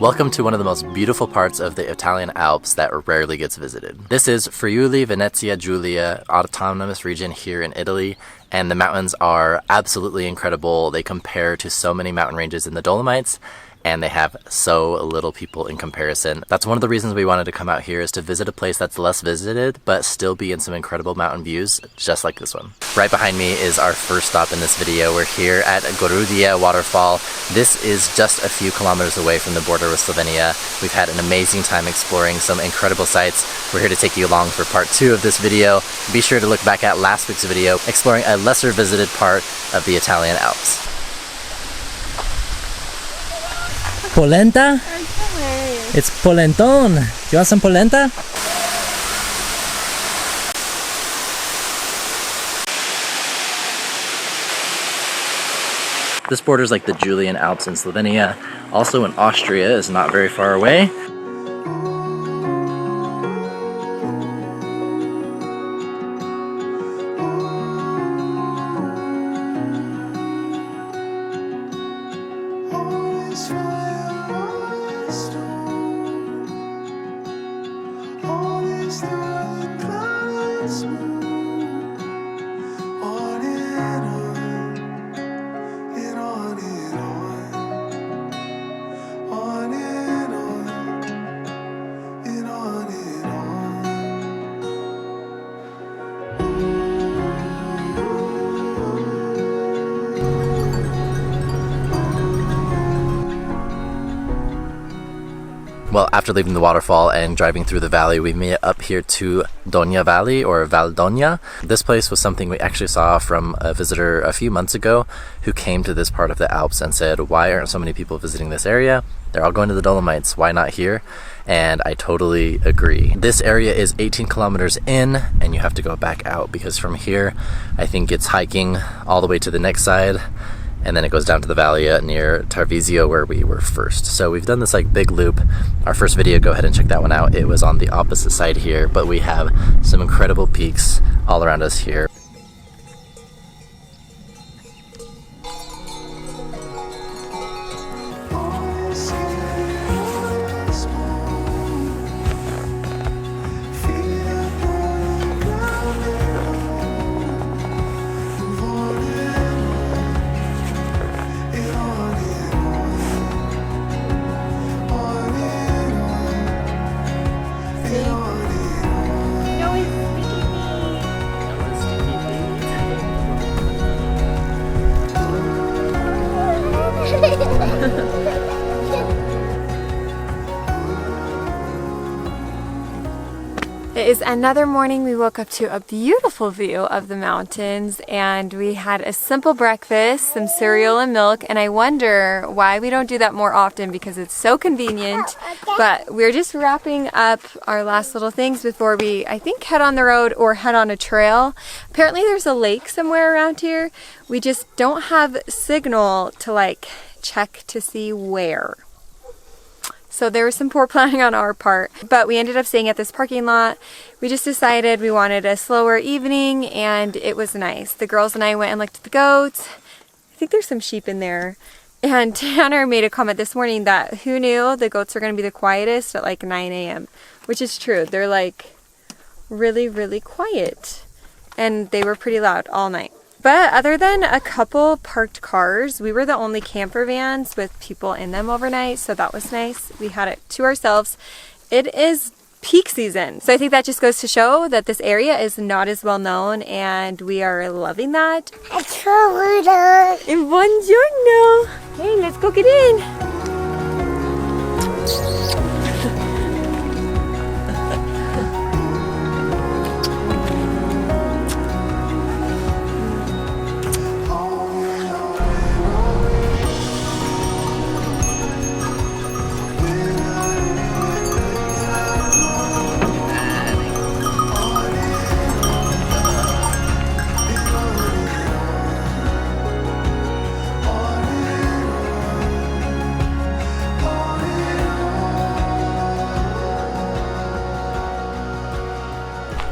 Welcome to one of the most beautiful parts of the Italian Alps that rarely gets visited. This is Friuli Venezia Giulia, autonomous region here in Italy, and the mountains are absolutely incredible. They compare to so many mountain ranges in the Dolomites, and they have so little people in comparison. That's one of the reasons we wanted to come out here, is to visit a place that's less visited but still be in some incredible mountain views just like this one. Right behind me is our first stop in this video. We're here at Waterfall. This is just a few kilometers away from the border with Slovenia. We've had an amazing time exploring some incredible sites. We're here to take you along for part 2 of this video. Be sure to look back at last week's video exploring a lesser visited part of the Italian Alps. Polenta? It's polentone. Do you want some polenta? This borders like the Julian Alps in Slovenia. Also in Austria is not very far away. Well, after leaving the waterfall and driving through the valley, we made it up here to Dogna Valley, or Val Dogna. This place was something we actually saw from a visitor a few months ago who came to this part of the Alps and said, why aren't so many people visiting this area? They're all going to the Dolomites, why not here? And I totally agree. This area is 18 kilometers in, and you have to go back out, because from here, I think it's hiking all the way to the next side, and then it goes down to the valley near Cavazzo where we were first. So we've done this like big loop. Our first video, go ahead and check that one out. It was on the opposite side here, but we have some incredible peaks all around us here. It is another morning. We woke up to a beautiful view of the mountains, and we had a simple breakfast, some cereal and milk, and I wonder why we don't do that more often, because it's so convenient. But we're just wrapping up our last little things before we, I think, head on the road or head on a trail. Apparently there's a lake somewhere around here. We just don't have signal to like check to see where. So there was some poor planning on our part, but we ended up staying at this parking lot. We just decided we wanted a slower evening, and it was nice. The girls and I went and looked at the goats. I think there's some sheep in there. And Tanner made a comment this morning that who knew the goats are going to be the quietest at like 9 a.m., which is true. They're like really, really quiet, and they were pretty loud all night. But other than a couple parked cars, we were the only camper vans with people in them overnight, so that was nice. We had it to ourselves. It is peak season, so I think that just goes to show that this area is not as well known, and we are loving that. Buongiorno! Hey, let's go get in!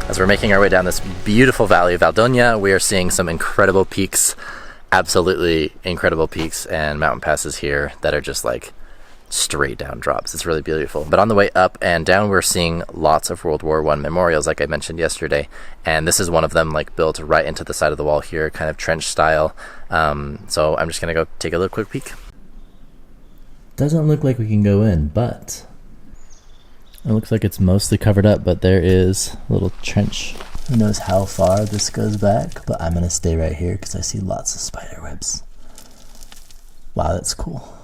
As we're making our way down this beautiful valley of Val Dogna, we are seeing some incredible peaks absolutely incredible peaks and mountain passes here that are just like straight down drops. It's really beautiful. But on the way up and down, we're seeing lots of World War I memorials, like I mentioned yesterday. And this is one of them, like built right into the side of the wall here, kind of trench style. So I'm just going to go take a little quick peek. Doesn't look like we can go in, but it looks like it's mostly covered up, but there is a little trench. Who knows how far this goes back, but I'm going to stay right here because I see lots of spider webs. Wow, that's cool.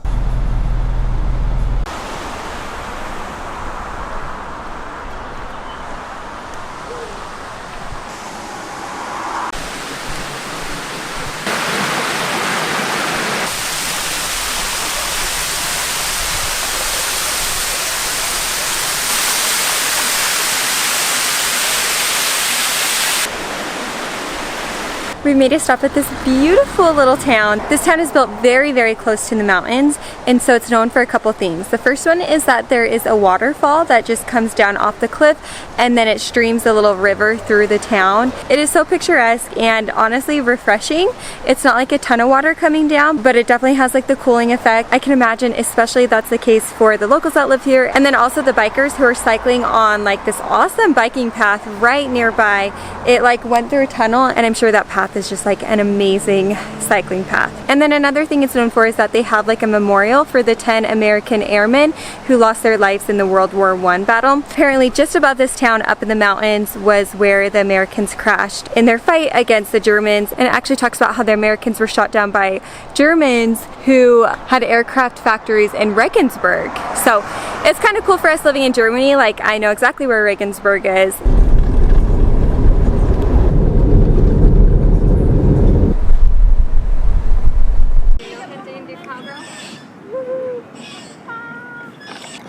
We made a stop at this beautiful little town. This town is built very, very close to the mountains, and so it's known for a couple things. The first one is that there is a waterfall that just comes down off the cliff, and then it streams a little river through the town. It is so picturesque and honestly refreshing. It's not like a ton of water coming down, but it definitely has like the cooling effect. I can imagine especially that's the case for the locals that live here, and then also the bikers who are cycling on like this awesome biking path right nearby. It like went through a tunnel, and I'm sure that path is just like an amazing cycling path. And then another thing it's known for is that they have like a memorial for the 10 American airmen who lost their lives in the World War I battle. Apparently just above this town up in the mountains was where the Americans crashed in their fight against the Germans, and it actually talks about how the Americans were shot down by Germans who had aircraft factories in Regensburg. So it's kind of cool for us living in Germany. Like, I know exactly where Regensburg is.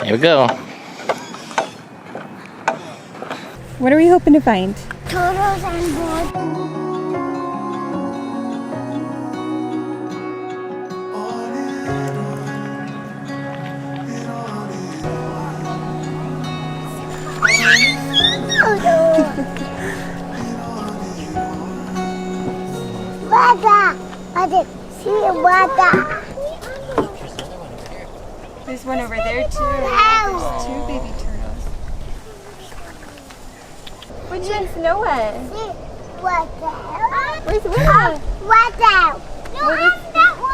Here we go. What are we hoping to find? Turtles and birds. Water. See water. There's one over there too. There's 2 baby turtles. Which one's Noah? Water. Where's Willa? Water. No, I'm that one.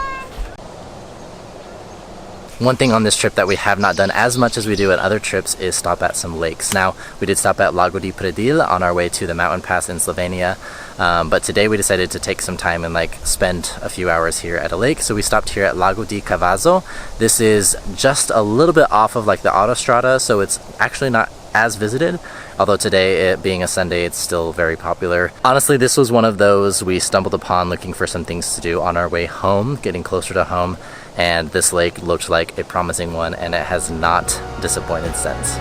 One thing on this trip that we have not done as much as we do at other trips is stop at some lakes. Now, we did stop at Lago di Predil on our way to the mountain pass in Slovenia, but today we decided to take some time and like spend a few hours here at a lake. So we stopped here at Lago di Cavazzo. This is just a little bit off of like the autostrada, so it's actually not as visited, although today, it being a Sunday, it's still very popular. Honestly, this was one of those we stumbled upon looking for some things to do on our way home, getting closer to home, and this lake looked like a promising one, and it has not disappointed since.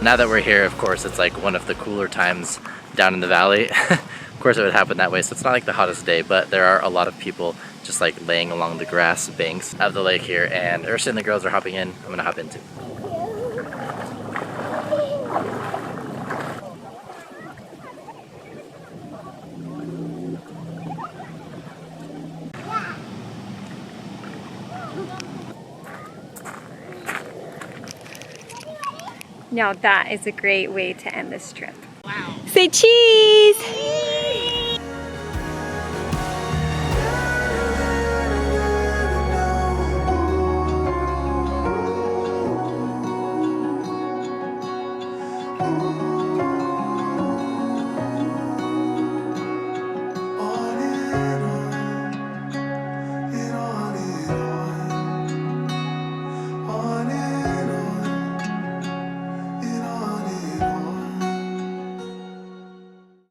Now that we're here, of course, it's like one of the cooler times down in the valley. Of course it would happen that way, so it's not like the hottest day, but there are a lot of people just like laying along the grass banks of the lake here, and Ursa and the girls are hopping in. I'm gonna hop in too. Now that is a great way to end this trip. Wow. Say cheese!